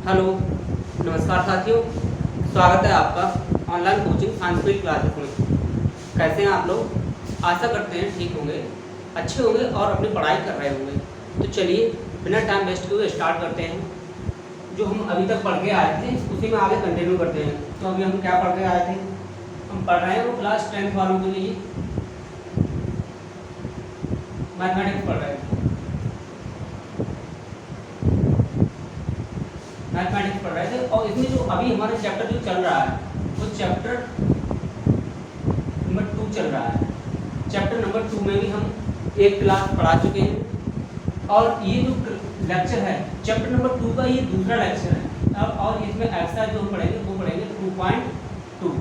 Hello, नमस्कार साथियों। स्वागत है आपका ऑनलाइन कोचिंग सांस्कृतिक क्लासेस में। कैसे हैं आप लोग? आशा करते हैं ठीक होंगे, अच्छे होंगे और अपनी पढ़ाई कर रहे होंगे। तो चलिए बिना टाइम वेस्ट किए स्टार्ट करते हैं। जो हम अभी तक पढ़ के आए थे उसी में आगे कंटिन्यू करते हैं। तो अभी हम क्या पढ़ के आए थे? हम पढ़ रहे हैं वो क्लास 10th वालों के लिए मैथमेटिक्स पढ़ रहे हैं। मैथमेटिक्स पढ़ रहे थे और इसमें जो अभी हमारा चैप्टर जो चल रहा है वो चैप्टर नंबर 2 चल रहा है। चैप्टर नंबर 2 में भी हम एक क्लास पढ़ा चुके हैं और ये जो लेक्चर है चैप्टर नंबर 2 का ये दूसरा लेक्चर है। अब और इसमें एक्सरसाइज जो हम पढ़ेंगे वो पढ़ेंगे 2.2।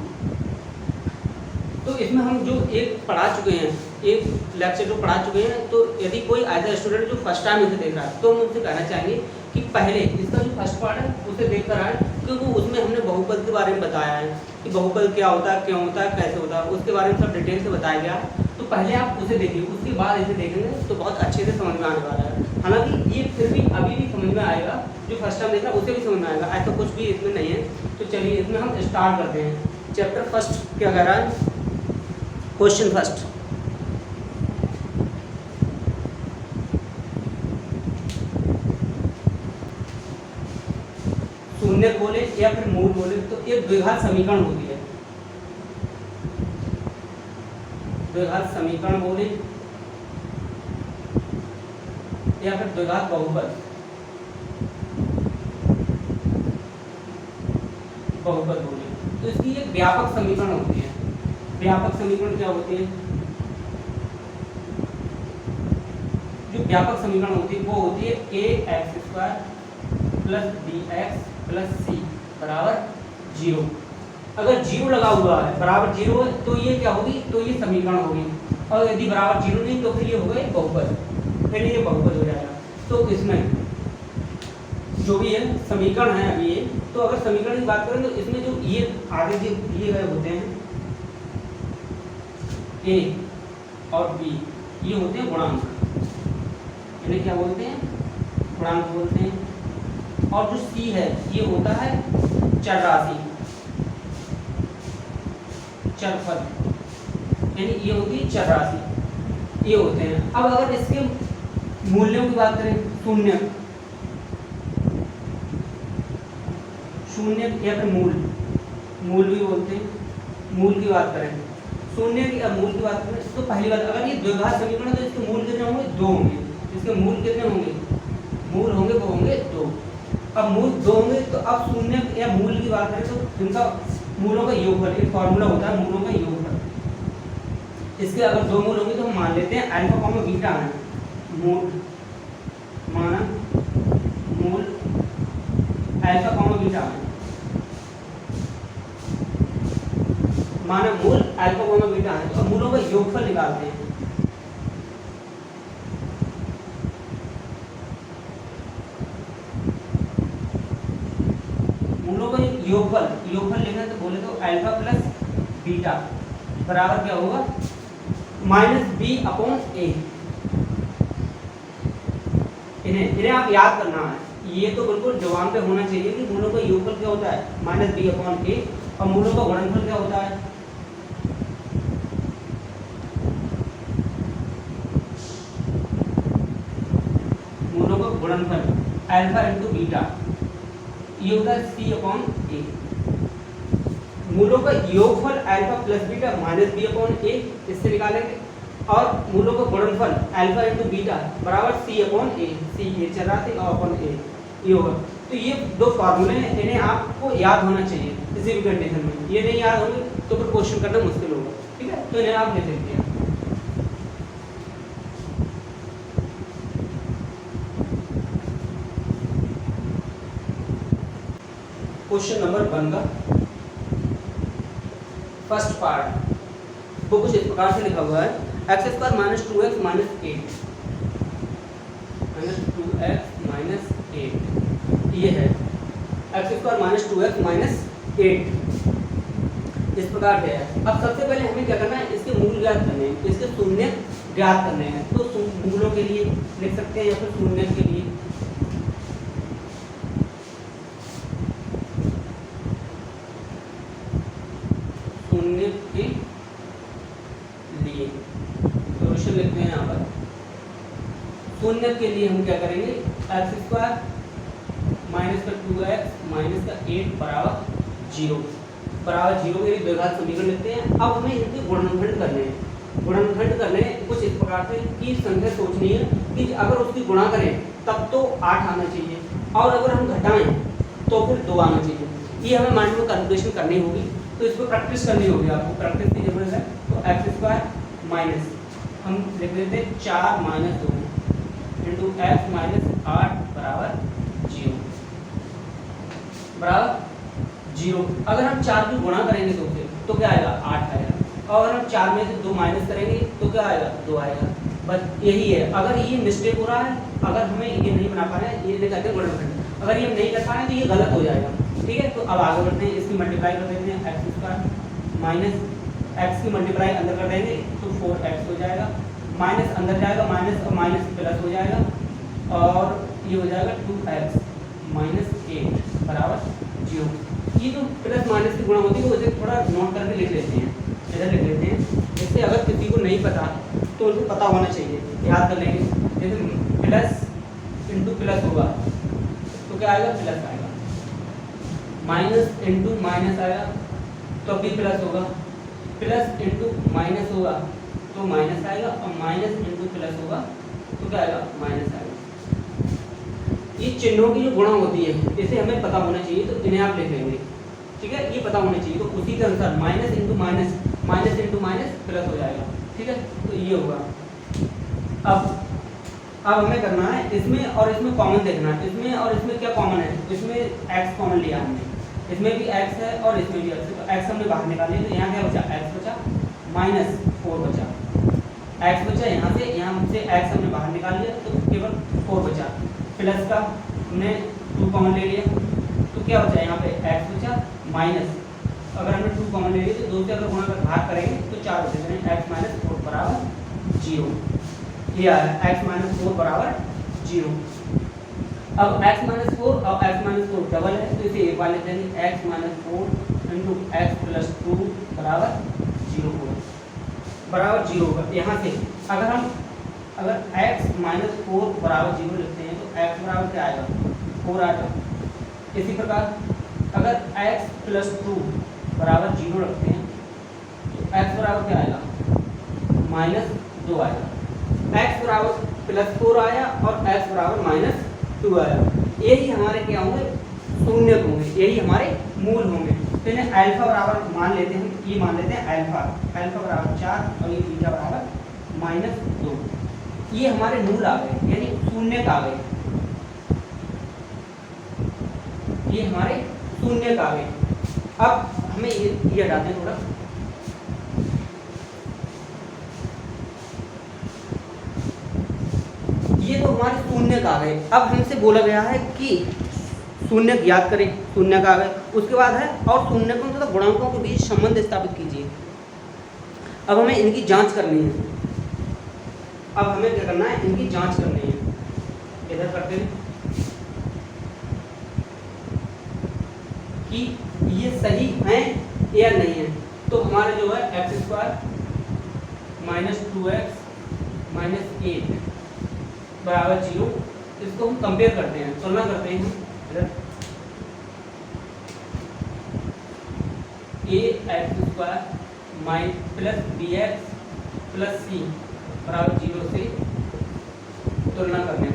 तो इसमें हम जो एक पढ़ा चुके हैं, एक लेक्चर जो पढ़ा चुके हैं, तो यदि कोई ऐसा स्टूडेंट जो फर्स्ट टाइम इसे देख रहा है तो हम उनसे कहना चाहेंगे कि पहले इसका जो फर्स्ट पार्ट है उसे देख कर आए, क्योंकि उसमें हमने बहुपद के बारे में बताया है कि बहुपद क्या होता है, क्यों होता है, कैसे होता है, उसके बारे में सब डिटेल से बताया गया। तो पहले आप उसे देखिए, उसके बाद इसे देखेंगे तो बहुत अच्छे से समझ में आने वाला है। हालांकि ये फिर भी अभी भी समझ में आएगा, जो फर्स्ट टाइम देख रहा है उसे भी समझ में आएगा, ऐसा कुछ भी इसमें नहीं है। तो चलिए इसमें हम स्टार्ट करते हैं। चैप्टर फर्स्ट क्या कह रहा है? क्वेश्चन फर्स्ट, शून्य बोले या फिर मूल बोले तो एक द्विघात समीकरण होती है। द्विघात समीकरण बोले या फिर द्विघात बहुपद बोले तो इसकी एक व्यापक समीकरण होती है। व्यापक समीकरण क्या होती है? जो व्यापक समीकरण होती है वो होती है ax² plus bx plus c बराबर 0। अगर 0 लगा हुआ है, बराबर 0 है, तो ये क्या होगी? तो ये समीकरण होगी। और यदि बराबर 0 नहीं तो फिर ये होगा बहुपद, फिर ये बहुपद हो जाएगा। तो इसमें जो भी है समीकरण है अभी ये, तो अगर समीकरण की बात करें तो इसमें जो ये आगे जो दिए गए होते हैं a और b, ये होते हैं गुणांक। इन्हें क्या बोलते हैं? गुणांक बोलते हैं। और जो c है ये होता है चर राशि, चरफल, यानी ये होती है चर राशि, ये होते हैं। अब अगर इसके मूल्यों की बात करें, शून्य या फिर मूल भी बोलते हैं, मूल की बात करें, शून्य की मूल की बात करें तो पहली बात, अगर ये द्विघात समीकरण है तो इसके मूल कितने होंगे? 2 होंगे। इसके मूल कितने होंगे? मूल होंगे वो होंगे 2। अब मूल 2 होंगे तो अब शून्य या मूल की बात करें तो इनका मूलों का योगफल, एक फॉर्मूला होता है मूलों का योगफल। इसके अगर 2 मूल होंगे तो हम मान लेते हैं अल्फा कॉमा बीटा है। मूल माना मूल अल्फा कॉमा बीटा है, माना मूल अल्फा कॉमा बीटा है। तो मूलों का योगफल निकालते हैं। मूलों का योगफल लिखना है तो बोले तो अल्फा प्लस बीटा बराबर क्या होगा? -b/a। इन्हें आप याद करना है, ये तो बिल्कुल जवान पे होना चाहिए कि मूलों का योगफल क्या होता है? -b/a। और मूलों का गुणनफल क्या होता है? मूलों का गुणनफल अल्फा इंटू बीटा, ये होता है c/a। मूलों का योगफल अल्फा प्लस बीटा -b/a, इससे निकालेंगे। और मूलों का गुणनफल अल्फा इंटू बीटा बराबर c/a। c ये चल रहा था और a ये होगा। तो ये दो फार्मूले हैं, इन्हें आपको याद होना चाहिए किसी भी कंडीशन में। ये नहीं याद होंगे तो फिर क्वेश्चन करना मुश्किल होगा, ठीक है? तो इन्हें आप लिख लीजिए। क्वेश्चन नंबर 1 का फर्स्ट पार्ट वो कुछ इस प्रकार से लिखा हुआ है, x² - 2x - 8 -2x - 8 ये है x² - 2x - 8 इस प्रकार से है। अब सबसे पहले हमें क्या करना है? इसके मूल ज्ञात करने हैं, इसके शून्य ज्ञात करने हैं। तो मूलों के लिए लिख सकते हैं या फिर शून्य के लिए चाहिए। सॉल्यूशन लिखते हैं यहाँ पर। शून्य के लिए हम क्या करेंगे, एक्स स्क्वायर माइनस का 2x माइनस का 8 बराबर 0 के लिए द्विघात समीकरण लिखते हैं। अब हमें इनके गुणनखंड करने हैं। गुणनखंड करने कुछ इस प्रकार से कि संख्या सोचनी है कि अगर उसकी गुणा करें तब तो 8 आना चाहिए, और अगर हम घटाएं तो फिर 2 आना चाहिए। ये हमें माइंड में कैलकुलेशन करनी होगी, तो इस पर प्रैक्टिस करनी होगी, आपको प्रैक्टिस की जरूरत है। तो एक्स स्क्वायर माइनस हम लिख देते हैं 4 माइनस 2 इंटू एक्स माइनस 8 बराबर 0। अगर हम 4 की गुणा करेंगे 2 से तो क्या आएगा, 8 आएगा, और अगर हम 4 में से 2 माइनस करेंगे तो क्या आएगा, 2 आएगा। बस यही है। अगर ये मिस्टेक हो रहा है, अगर हमें ये नहीं बना पा रहे हैं, ये कहते हैं गुणनखंड, अगर ये हम नहीं कर पा रहे हैं तो ये गलत हो जाएगा। ठीक है, तो अब आगे बढ़ते हैं। इसकी मल्टीप्लाई कर देते हैं, एक्स स्क्वायर माइनस एक्स की मल्टीप्लाई अंदर कर देंगे तो 4x हो जाएगा, माइनस अंदर जाएगा, माइनस और माइनस प्लस हो जाएगा, और ये हो जाएगा 2x माइनस 8 बराबर 0। ये जो प्लस माइनस की गुणा होती है उसे थोड़ा नोट करके लिख लेते हैं, इधर लिख लेते हैं। इससे अगर किसी को नहीं पता तो उनको पता होना चाहिए, याद कर लेंगे। जैसे प्लस इंटू प्लस होगा तो क्या आएगा, प्लस आएगा, माइनस इंटू माइनस आएगा तो भी प्लस होगा, प्लस इंटू माइनस होगा तो माइनस आएगा, और माइनस इंटू प्लस होगा तो क्या आएगा, माइनस आएगा। ये चिन्हों की जो गुणा होती है इसे हमें पता होना चाहिए, तो इन्हें आप लिख लेंगे। ठीक है, ये पता होना चाहिए, तो उसी के अनुसार minus into minus, minus into minus plus हो जाएगा। ठीक है, तो ये होगा। अब हमें करना है इसमें और इसमें कॉमन देखना है। इसमें और इसमें क्या कॉमन है, इसमें x कॉमन लिया हमने, इसमें भी x है और इसमें भी x है, तो x हमने बाहर निकाल लिया, तो यहाँ क्या बचा, x बचा, माइनस 4 बचा, x बचा यहाँ से x हमने बाहर निकाल लिया तो केवल 4 बचा, प्लस का हमने 2 कॉमन ले लिया तो क्या बचा, यहाँ पे x बचा, माइनस अगर हमने 2 कॉमन ले लिया तो 2 से अगर गुणा कर भाग करेंगे तो 4 बचेगा, x माइनस 4 बराबर 0। ये आया x माइनस 4 बराबर 0। अब x माइनस 4 और x माइनस 4 डबल है, तो इसे एक बार लिख देंगे, x minus 4 into x plus 2 बराबर 0 होगा, बराबर 0 होगा। यहाँ से अगर x माइनस 4 बराबर 0 लिखते हैं तो x बराबर क्या आएगा, 4 आएगा। इसी प्रकार अगर x प्लस 2 बराबर 0 रखते हैं तो x बराबर क्या आएगा, माइनस 2 आएगा। x बराबर प्लस 4 आया और x बराबर माइनस 2 आया। यही हमारे क्या होंगे, शून्य होंगे, यही हमारे मूल होंगे। तो इन्हें अल्फा बराबर मान लेते हैं, ये मान लेते हैं अल्फा बराबर 4 और ये बीटा बराबर माइनस 2। ये हमारे मूल आ गए, यानी शून्य आ गए, ये हमारे शून्य आ गए। अब हमें ये हटाते हैं थोड़ा, ये तो हमारे शून्य आ गए। अब हमसे बोला गया है कि शून्य ज्ञात करें, शून्य आ गए। उसके बाद है और शून्यकों तथा गुणांकों के बीच संबंध स्थापित कीजिए। अब हमें इनकी जांच करनी है, अब हमें क्या करना है, इनकी जांच करनी है। इधर करते हैं कि ये सही हैं या नहीं है। तो हमारा जो है x square minus 2x minus 8 बराबर 0, इसको हम कंपेयर करते हैं, तुलना करते हैं। इधर a x square minus plus b x plus c बराबर 0 से तुलना करने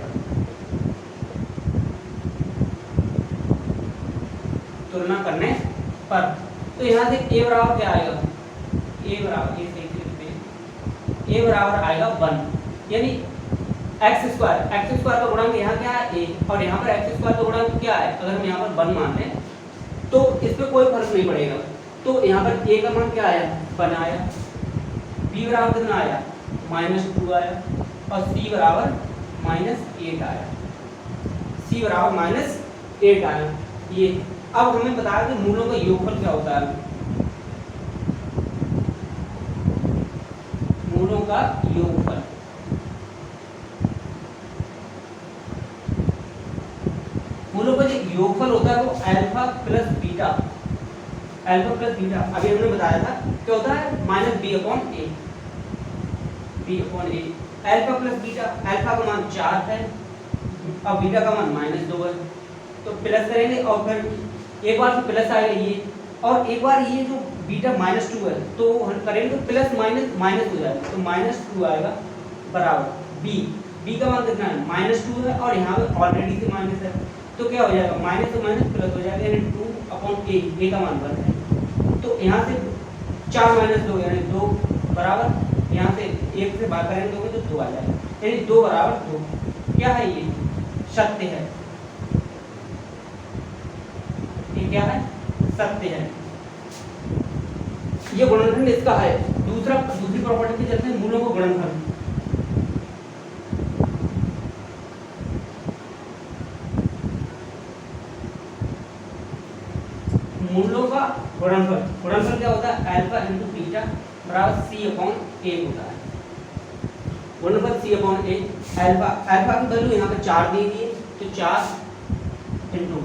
पर, तो यहाँ से a बराबर क्या आएगा, a बराबर ये सही लिखते हैं, a बराबर आएगा 1, यानी एक्स स्क्वायर का गुणांक यहाँ क्या है a, और यहाँ पर एक्स स्क्वायर का गुणांक क्या है, अगर हम यहाँ पर 1 मान लें तो इस पर कोई फर्क नहीं पड़ेगा। तो यहाँ पर a का मान क्या आया, 1 आया, b बराबर कितना आया, -2 आया, और c बराबर -8 आया, c बराबर -8 आया। ये अब हमें बताया कि मूलों का योगफल क्या होता है, मूलों का योगफल। मूलों का जो योगफल होता है वो alpha plus beta, alpha plus beta अभी हमने बताया था क्या होता है, -b/a। बी अपॉन ए। अल्फा प्लस बीटा, अल्फा का मान 4 है और बीटा का मान -2 है, तो प्लस करेंगे और फिर एक बार तो प्लस आएगा ये, और एक बार ये जो बीटा -2 है तो हम करेंगे तो प्लस माइनस माइनस हो जाएगा, तो -2 आएगा बराबर बी। बी का मान कितना है -2 है और यहाँ पे ऑलरेडी से माइनस है, तो क्या हो जाएगा माइनस तो माइनस प्लस हो जाएगा, यानी 2 अपॉन ए, ए का मान 1 है। तो यहाँ से 4 - 2 यानी 2 बराबर, यहाँ से 1 से भाग करेंगे तो 2 आ जाएगा, यानी 2 बराबर 2। क्या है ये सत्य है, ये क्या है सत्य है, ये गुणनखंड इसका है। दूसरी प्रॉपर्टी पे चलते हैं, मूलों को गुणनखंड। मूलों का गुणनफल क्या होता है, अल्फा इंटू बीटा बराबर सी अपॉन ए होता है। गुणनफल सी अपॉन ए, अल्फा की वैल्यू यहाँ पे 4 दी गई है, तो 4 इंटू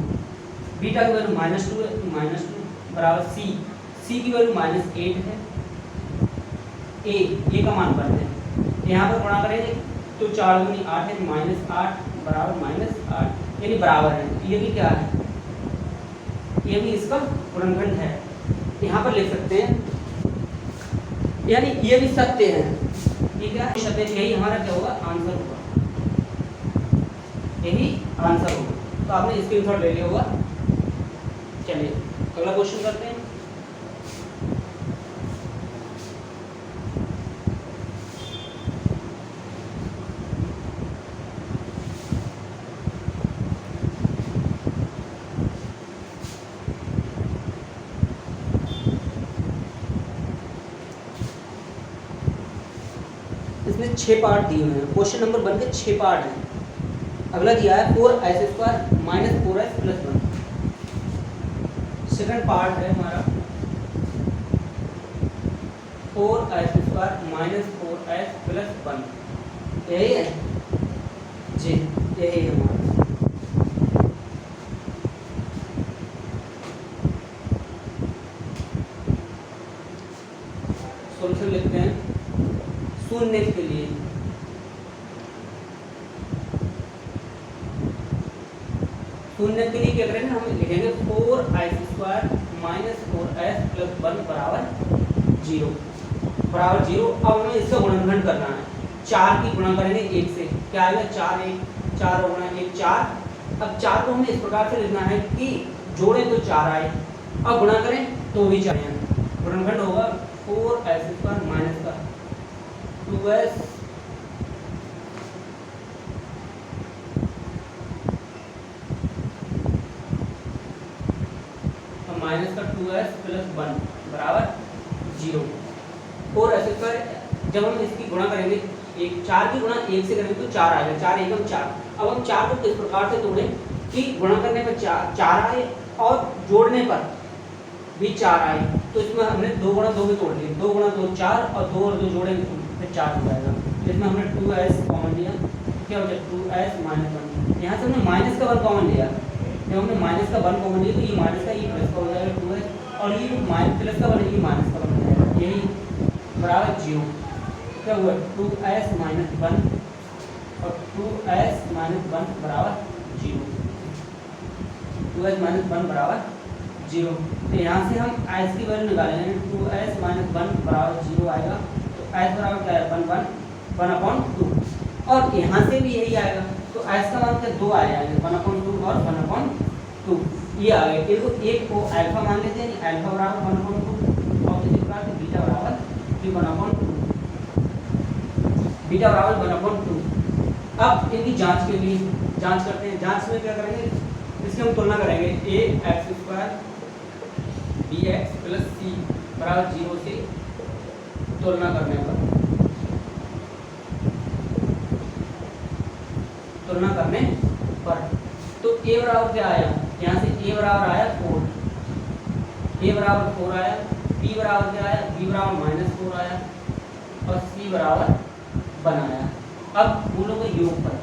बीटा की वैल्यू -2 है, तो -2 बराबर सी की वैल्यू -8 है, ए का मान 1 है। यहाँ पर गुणा करेंगे तो 4 दूनी 8 है, -8 बराबर -8, यानी बराबर है। ये भी क्या है, ये भी इसका गुणनखंड है, यहाँ पर लिख सकते हैं, यानी ये भी सत्य है। ये क्या है सत्य, यही हमारा क्या होगा आंसर होगा, यही आंसर होगा। तो आपने स्क्रीनशॉट ले लिया होगा। चलिए अगला क्वेश्चन करते हैं। इसमें 6 पार्ट दिए हुए हैं, क्वेश्चन नंबर 1 के 6 पार्ट हैं। अगला दिया है 4s² - 4s + 1। सेकंड पार्ट है हमारा 4s² - 4s + 1। यही है जी, यही है हमारा। सॉल्यूशन लिखते हैं शून्य के लिए। शून्य के लिए क्या करेंगे, हम लिखेंगे 4s² - 4s + 1 बराबर 0 बराबर 0। अब हमें इसका गुणनखंड करना है, 4 की गुणा करेंगे 1 से, क्या आएगा 4 1 4 गुणा 1 4। अब 4 को हमें इस प्रकार से लिखना है कि जोड़े तो 4 आए, अब गुणा करें तो भी 4 आए। गुणनखंड होगा 4s² माइनस का 2s माइनस का 2s + 1 बराबर 0। 4s², जब हम इसकी गुणा करेंगे 4 की गुणा 1 से करेंगे तो 4 आएगा, 4 एकम 4। अब हम 4 को किस प्रकार से तोड़ें कि गुणा करने पर 4 आए और जोड़ने पर भी 4 आए, तो इसमें हमने 2 गुणा 2 में तोड़ लिए, 2 गुणा 2 4 और 2 और 2 जोड़ेंगे फिर 4 हो जाएगा। इसमें हमने 2s कॉमन लिया, क्या हो जाए 2s - 1। यहाँ से हमने माइनस का 1 कॉमन लिया, जब हमने माइनस का 1 कॉमन लिया तो ये माइनस का ये प्लस का हो जाएगा 2s, और ये माइनस प्लस का 1 ये माइनस का 1 हो जाएगा, यही बराबर 0। क्या हुआ 2s - 1 और 2s - 1 बराबर 0, 2s - 1 बराबर 0। तो यहाँ से हम s की वैल्यू निकालेंगे, 2s - 1 बराबर 0 आएगा, तो s बराबर क्या है 1/2, और यहाँ से भी यही आएगा, तो s का मान क्या 2 आ जाएगा, 1/2 और 1/2 ये आ गए। इसको एक को अल्फा मान लेते हैं, अल्फा बराबर 1/2 और इसी प्रकार से बीटा बराबर 1/2, बीटा बराबर 1/2। अब इनकी जांच के लिए जांच करते हैं। जांच में क्या करेंगे, इसकी हम तुलना करेंगे, ax² bx + c बराबर 0 से तुलना करने पर तो a बराबर क्या आया, यहाँ से a बराबर आया 4, a बराबर 4 आया, b बराबर क्या आया, b बराबर -4 आया और c बराबर 1 आया। अब मूलों के योग पर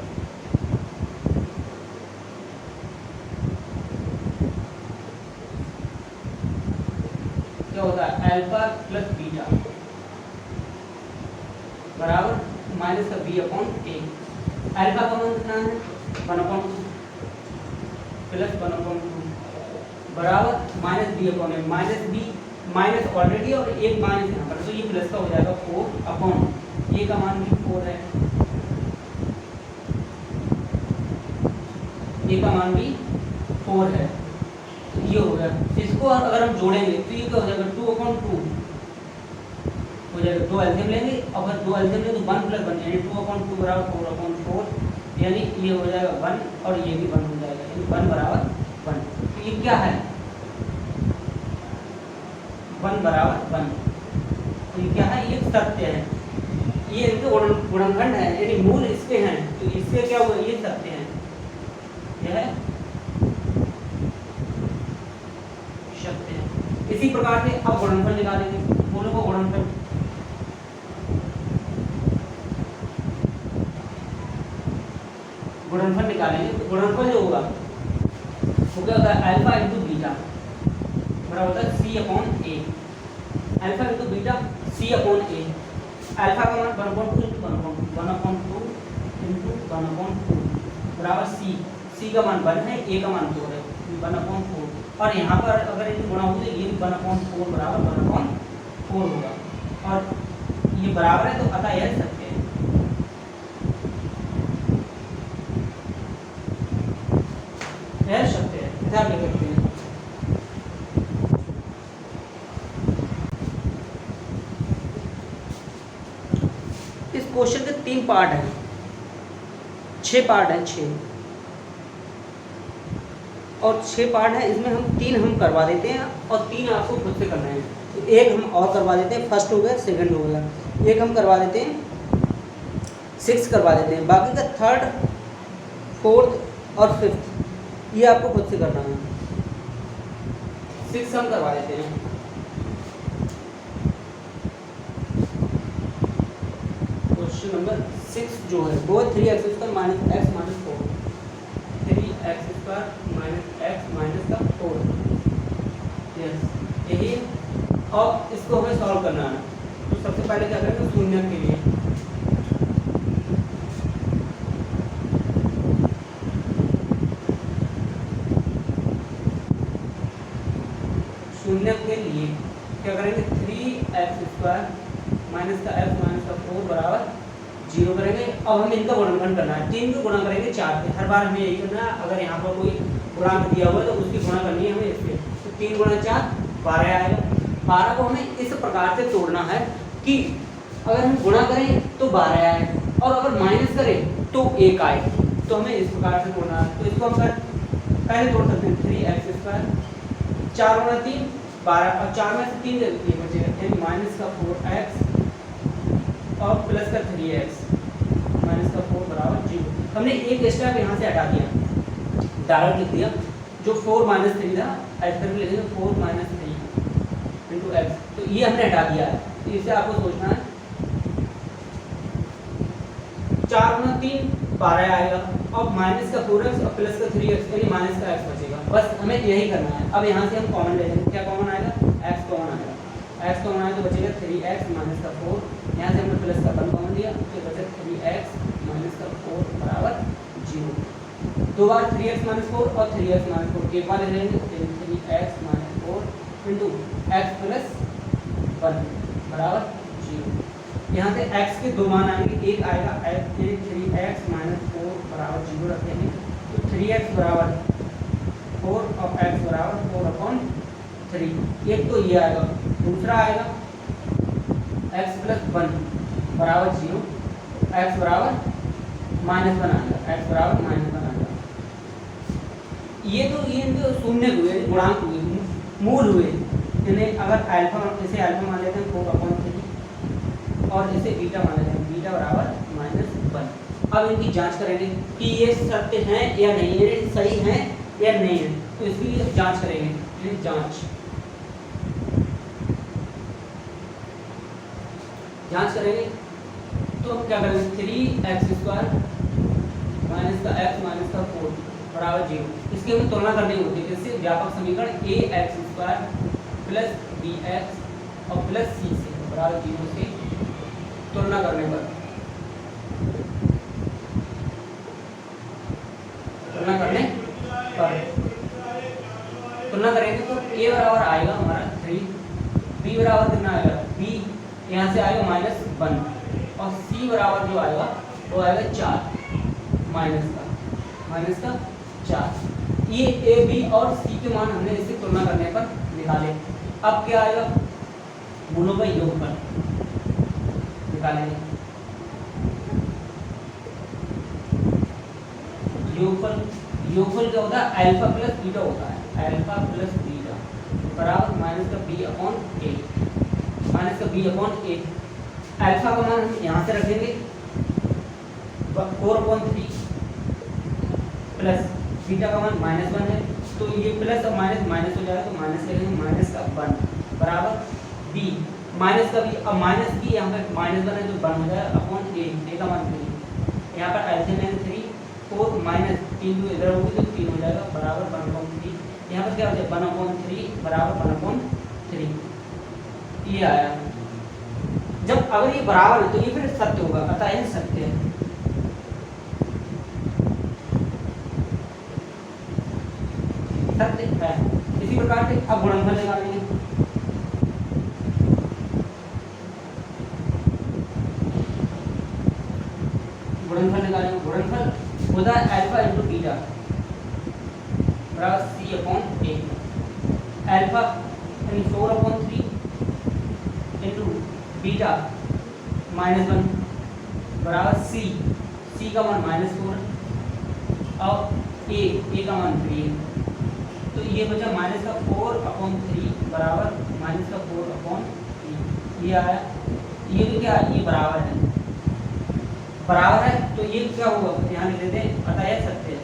क्या होता है, अल्फा + बीटा बराबर माइनस का बी अपॉन ए। अल्फा का मान कितना है 1/2 प्लस 1/2 बराबर माइनस बी अपॉन ए। माइनस बी माइनस ऑलरेडी और एक माइनस यहाँ पर, तो ये प्लस का हो जाएगा 4 अपॉन ए का मान भी 4 है, ए का मान भी 4 है। तो ये हो गया। इसको अगर हम जोड़ेंगे तो ये क्या हो जाएगा 2/2 हो जाएगा। 2 एलसीएम लेंगे और फिर 2 एलसीएम लेंगे तो 1 + 1 यानी 2/2 बराबर 4/4 यानी ये हो जाएगा 1 और ये भी 1 हो जाएगा यानी 1 बराबर 1। तो ये क्या है 1 बराबर 1। तो ये क्या है ये सत्य है, ये इनके गुणनखंड है यानी मूल इसके हैं, तो इससे क्या हुआ ये सत्य है, यह है सत्य है। इसी प्रकार से अब गुणनफल निकालेंगे, मूलों को गुणनफल निकालेंगे। तो गुणनफल जो होगा वो क्या होता है अल्फा इंटू बीटा बराबर होता है सी अपॉन ए। अल्फा इंटू बीटा सी अपॉन ए। अल्फा का मान 1/2 इंटू 1/2 इंटू 1/2 बराबर सी का मान 1 है, ए का मान 4 है 1/4 और यहाँ पर अगर इनकी गुणा हो तो ये 1/4 बराबर 1/4 होगा और ये बराबर है तो अतः यह सत्य है। यह सत्य है, ध्यान लिख सकते हैं। इस क्वेश्चन के 3 पार्ट हैं, 6 पार्ट हैं 6 और 6 पार्ट है। इसमें हम 3 हम करवा देते हैं और 3 आपको खुद से करना है। तो एक हम और करवा देते हैं, फर्स्ट हो गया सेकंड हो गया, एक हम करवा देते हैं 6 करवा देते हैं, बाकी का 3rd 4th और 5th ये आपको खुद से करना है। 6 हम करवा देते हैं। क्वेश्चन नंबर 6 जो है वो 3x² - x - 4 3x² - x - 4 yes यही। और इसको हमें सॉल्व करना है। तो सबसे पहले क्या करेंगे शून्य के लिए क्या करेंगे 3x² - x - 4 बराबर 0 करेंगे। अब हमें इनका गुणनफल करना है। 3 को गुणा करेंगे 4 से, हर बार हमें यही करना है। अगर यहाँ पर कोई गुणांक दिया हुआ है तो उसकी गुणा करनी है हमें इससे। तो 3 × 4 12 आएगा। 12 को हमें इस प्रकार से तोड़ना है कि अगर हम गुणा करें तो 12 आए और अगर माइनस करें तो 1 आए। तो हमें इस प्रकार से तोड़ना है। तो इसको हम पहले तोड़ सकते हैं 3x², 4 × 3 12 और 4 में से 3 ये बचेगा यानी -4x और प्लस का 3x -4 बराबर 0। हमने एक स्टेप यहाँ से हटा दिया, डायरेक्ट लिख दिया। जो 4 - 3 था ऐड करके लिख दिया 4 - 3 × x। तो ये हमने हटा दिया है। तो इसे आपको सोचना है 4 × 3 12 आएगा और -4x और प्लस का 3x यानी -x बचेगा। बस हमें यही करना है। अब यहाँ से हम कॉमन ले लेंगे। क्या कॉमन आएगा x कॉमन आएगा। x कॉमन आएगा तो बचेगा 3x - 4। यहाँ से हमने प्लस का 1 कॉमन लिया तो बचेगा 3x - 4 बराबर 0। 2 बार 3x - 4 और 3x - 4 एक बार ले लेंगे 3x - 4 इंटू x + 1 बराबर 0। यहाँ से x के 2 मान आएंगे, एक आएगा x 3x - 4 बराबर 0 रखेंगे तो 3x बराबर 4 और x बराबर 4/3। एक तो ये आएगा, दूसरा आएगा x + 1 बराबर 0, x बराबर -1 आएगा, x बराबर -1 आएगा। ये तो ये इनके शून्य हुए, गुणांक हुए, मूल हुए। इन्हें अगर अल्फा इसे अल्फा मान लेते हैं 4/3 और इसे बीटा मान लेते हैं, बीटा बराबर -1। अब इनकी जांच करेंगे कि ये सत्य हैं या नहीं, ये सही हैं या नहीं है। तो इसकी जांच करेंगे, ये जांच करेंगे। तो हम क्या करेंगे 3x² - x - 4 बराबर 0। इसकी हमें तुलना करनी होती है। इससे व्यापक समीकरण ax² + bx और प्लस c से बराबर 0 से तुलना करने पर तुलना करेंगे तो a बराबर आएगा हमारा 3, b बराबर कितना आएगा, b यहाँ से आएगा -1 और c बराबर जो आएगा वो आएगा 4 माइनस का 4। ये a b और c के मान हमने इसे तुलना करने पर निकाले। अब क्या आएगा, मूलों का योगफल निकालेंगे। योगफल क्या होता है, अल्फा प्लस बीटा होता है, अल्फा प्लस बीटा बराबर माइनस का b अपॉन a, माइनस का b अपॉन a। अल्फा का मान हम यहाँ से रखेंगे 4/3 प्लस बीटा का मान -1 है, तो ये प्लस और माइनस माइनस हो जाएगा, तो माइनस लेंगे माइनस का 1 बराबर b, माइनस का b, अब माइनस b यहाँ पर -1 है तो 1 हो जाएगा अपॉन a का मान 3, यहाँ पर एलसीएम लेंगे 3, 4 माइनस 3 जो इधर होगी तो 3 हो जाएगा बराबर 1/3। यहाँ पर क्या हो जाएगा 1/3 बराबर 1/3, ये आया। जब अगर ये बराबर है तो ये फिर सत्य होगा, अतः यह सत्य है। सत्य है। इसी प्रकार से अब गुणनफल निकालेंगे। गुणनफल होता है अल्फा इंटू बीटा बराबर c अपॉन a, अल्फा यानी 4/3 इंटू बीटा -1 बराबर c का मान -4 और a का मान 3 है, तो ये बचा -4/3 बराबर -4/3, ये आया। ये तो क्या, ये बराबर है तो ये क्या होगा, ध्यान देते हैं, अतः यह सत्य है,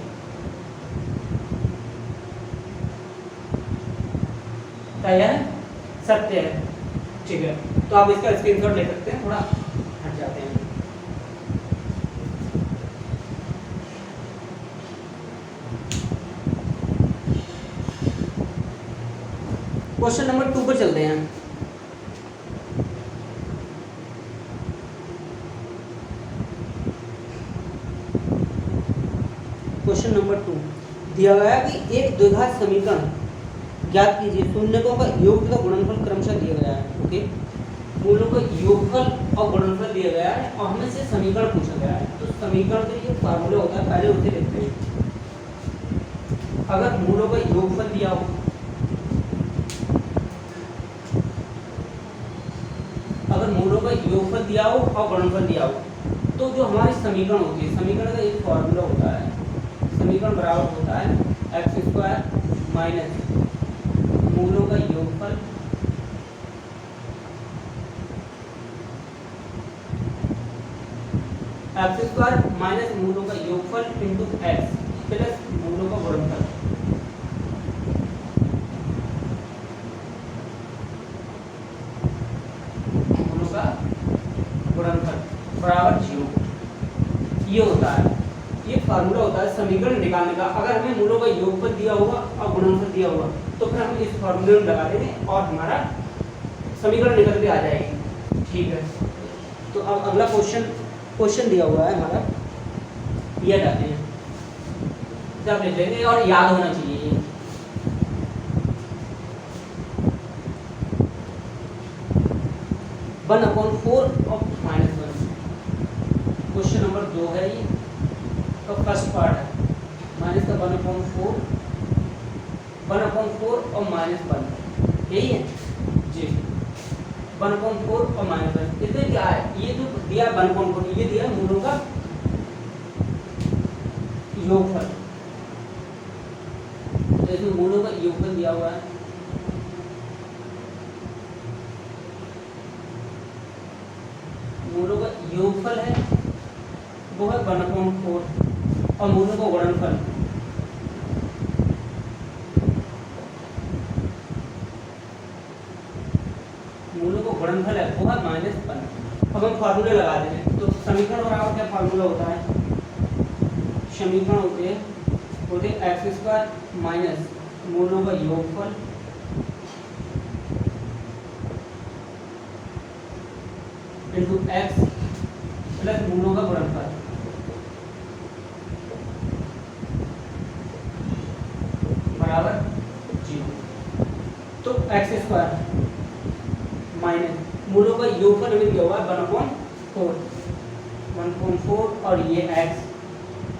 अतः यह सत्य है। ठीक है, तो आप इसका स्क्रीनशॉट ले सकते हैं, थोड़ा हट जाते हैं। क्वेश्चन नंबर 2 पर चलते हैं। क्वेश्चन नंबर 2 दिया गया कि एक द्विघात समीकरण ज्ञात कीजिए, शून्यकों का योग तथा गुणनफल क्रमशः दिया गया है। ओके, मूलों का योगफल और गुणनफल दिया गया है और हमें से समीकरण पूछा गया है। तो समीकरण का जो फार्मूला होता है पहले उसे लिखते हैं। अगर मूलों का योगफल दिया हो, और गुणनफल दिया हो, तो जो हमारी समीकरण होती है, समीकरण का एक फार्मूला होता है, समीकरण बराबर होता है x² माइनस मूलों का योगफल x² माइनस मूलों का योगफल इंटू x प्लस मूलों का गुणनफल। मूलों का गुणनफल बराबर 0। ये होता है, ये फार्मूला होता है समीकरण निकालने का। अगर हमें मूलों का योगफल दिया होगा और गुणनफल दिया होगा तो फिर हम इस फार्मूले में लगा देंगे और हमारा समीकरण निकल के आ जाएगी। ठीक है, तो अब अगला क्वेश्चन दिया हुआ है हमारा, ये जाते हैं, जब लिख लेंगे और याद होना चाहिए ये। वन अपॉन 4 और -1, क्वेश्चन नंबर 2 है ये, तो फर्स्ट पार्ट है माइनस का 1/4 और -1, यही है जी। 1/4 और -1, इसमें क्या है, ये जो दिया 1/4, ये दिया मूलों का योगफल, तो इसमें मूलों का योगफल दिया हुआ है। मूलों का योगफल है वो है 1/4 और मूलों का गुणनफल है वो है -1। अब हम फार्मूले लगा देंगे, तो समीकरण बराबर क्या फार्मूला होता है, समीकरण होते x² माइनस मूलों का योगफल इंटू x प्लस मूलों का गुणनफल बराबर 0। तो एक्स स्क्वायर माइनस मूलों का योगफल हमें दिया हुआ है 1/4 और ये x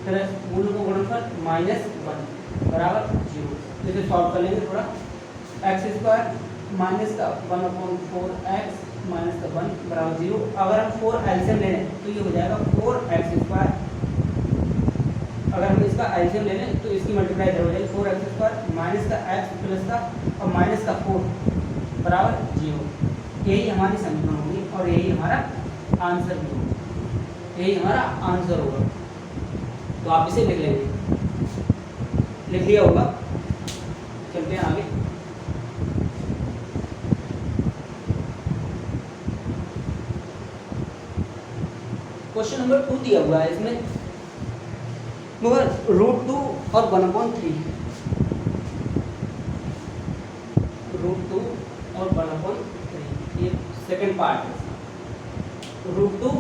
प्लस मूलों का गुणनफल -1 बराबर 0। इसे सॉल्व कर लेंगे थोड़ा। एक्स स्क्वायर माइनस का 1/4x माइनस का 1 बराबर 0। अगर हम 4 एलसीएम ले लें तो ये हो जाएगा 4x स्क्वायर। अगर हम इसका एलसीएम ले लें तो इसकी मल्टीप्लाई इधर हो जाएगी 4x स्क्वायर माइनस का x प्लस का और माइनस का 4 बराबर 0। यही हमारी समीकरण होगी और यही हमारा आंसर भी होगा, यही हमारा आंसर होगा। तो आप इसे लिख लेंगे, लिख लिया होगा। चलते हैं आगे। क्वेश्चन नंबर 2 दिया हुआ है इसमें मगर √2 और 1/3 √2 और 1/3 ये सेकंड पार्ट है। √2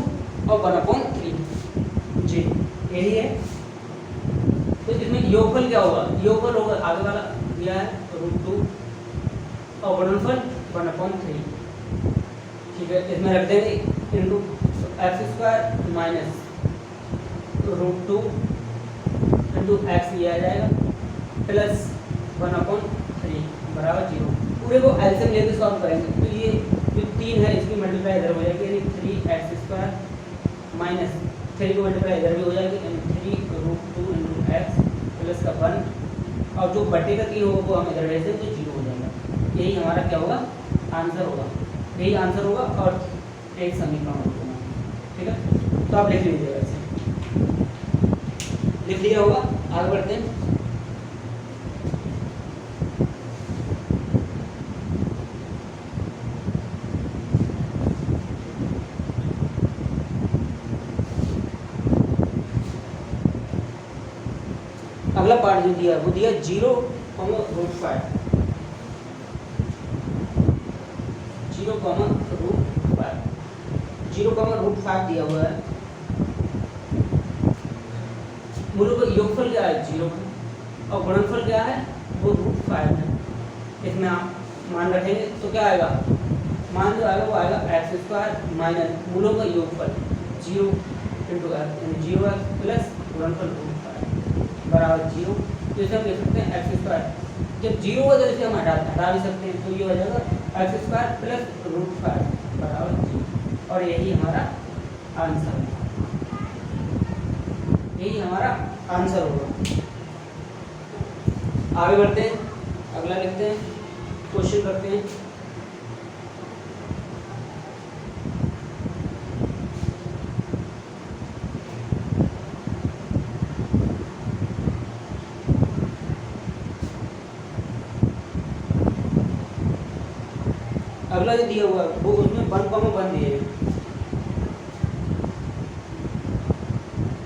और 1/3 जी यही है। तो इसमें योगफल क्या होगा? योगफल होगा आगे वाला दिया है √2 और गुणनफल 1/3। ठीक है, इसमें रख देंगे into x square minus √2 into x लिया जाएगा प्लस 1/3 बराबर 0। पूरे को एलसीएम लेकर सॉल्व करेंगे तो ये जो 3 है इसकी मल्टीप्लाई इधर हो जाएगी, यानी 3x स्क्वायर माइनस 3 को मल्टीप्लाई इधर भी हो जाएगी, यानी 3√2 इंटू एक्स प्लस का 1 और जो बटे का 3 होगा वो हम इधर भेज दें तो 0 हो जाएगा। यही हमारा क्या होगा? आंसर होगा। यही आंसर होगा और एक समीकरण होगा। ठीक है, तो आप लिख लीजिएगा, इसे लिख लिया होगा। आगे बढ़ते हैं। अगला पार्ट जो दिया वो दिया 0, √5 0,√5 दिया हुआ है। मूलों का योगफल क्या है? 0 और गुणनफल क्या है? वो √5 है। इसमें आप मान रखेंगे तो क्या आएगा? मान जो आएगा वो आएगा एक्स स्क्वायर माइनस मूलों का योगफल 0 इंटू एक्स यानी 0x प्लस गुणनफल √5 बराबर 0। तो इसे हम लिख सकते हैं एक्स स्क्वायर। जब 0 हो जाए इसे हम हटा भी सकते हैं तो ये हो जाएगा एक्स स्क्वायर प्लस √5 बराबर 0 और यही हमारा आंसर है। यही हमारा आंसर होगा। आगे बढ़ते हैं, अगला लिखते हैं, क्वेश्चन करते हैं। अगला जो दिया हुआ है वो उसमें 1,1 दिए हैं।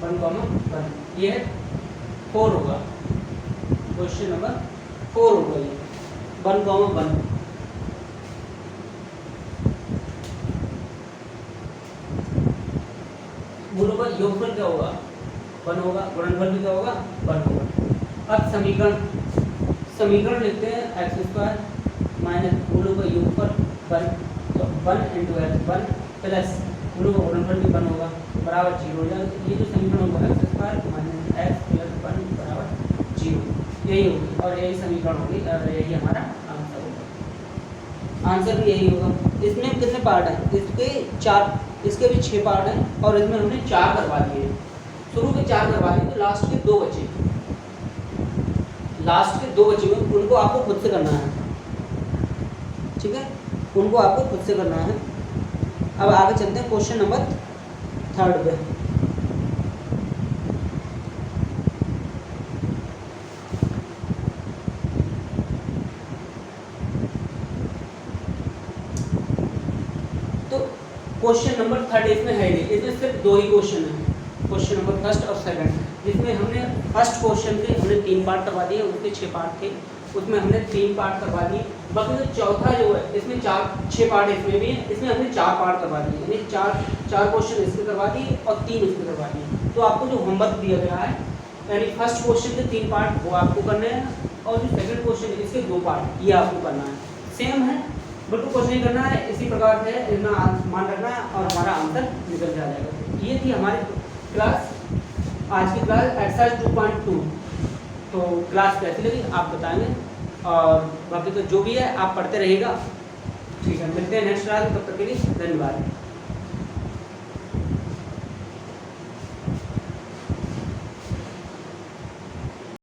1,1 ये 4 होगा। क्वेश्चन नंबर 4 होगा ये 1,1। मूलों का योगफल क्या होगा? 1 होगा। गुणनफल भी क्या होगा? 1 होगा। अब समीकरण लिखते हैं एक्स स्क्वायर माइनस मूलों का योगफल 1 तो 1 इंटू एक्स 1 प्लस मूलों का गुणनफल भी 1 होगा बराबर 0 हो जाएगा। ये जो समीकरण होगा x square minus x plus 1 बराबर 0 यही होगी और यही समीकरण होगी और यही हमारा आंसर होगा। आंसर भी यही होगा। इसमें कितने पार्ट हैं? इसके 4, इसके भी 6 पार्ट हैं और इसमें हमने 4 करवा दिए हैं। शुरू के 4 करवा दिए तो लास्ट के 2 बचे। लास्ट के 2 बचे हुए उनको आपको खुद से करना है। ठीक है, उनको आपको खुद से करना है। अब आगे चलते हैं क्वेश्चन नंबर 3 पे। तो क्वेश्चन नंबर 3 इसमें है नहीं, इसमें सिर्फ 2 ही क्वेश्चन है। क्वेश्चन नंबर 1 और 2 जिसमें हमने फर्स्ट क्वेश्चन के हमने 3 पार्ट करवा दिए, उसके 6 पार्ट थे। उसमें हमने 3 पार्ट करवा दिए। बाकी जो चौथा जो है इसमें 6 पार्ट इसमें भी है, इसमें हमने 4 पार्ट करवा दिए, यानी 4 क्वेश्चन इसके करवा दिए और 3 इसके करवा दिए। तो आपको जो होमवर्क दिया गया है यानी फर्स्ट क्वेश्चन के 3 पार्ट वो आपको करने हैं और जो सेकंड क्वेश्चन है इसके 2 पार्ट ये आपको करना है। सेम है, बिल्कुल कुछ नहीं करना है, इसी प्रकार से इतना मान रखना है और हमारा आंसर निकल जाएगा। ये थी हमारी क्लास, आज की क्लास एक्सरसाइज 2.2। तो क्लास कैसी लगी आप बताएंगे और बाकी तो जो भी है आप पढ़ते रहिएगा। ठीक है, मिलते हैं नेक्स्ट क्लास में, तब तक के लिए धन्यवाद।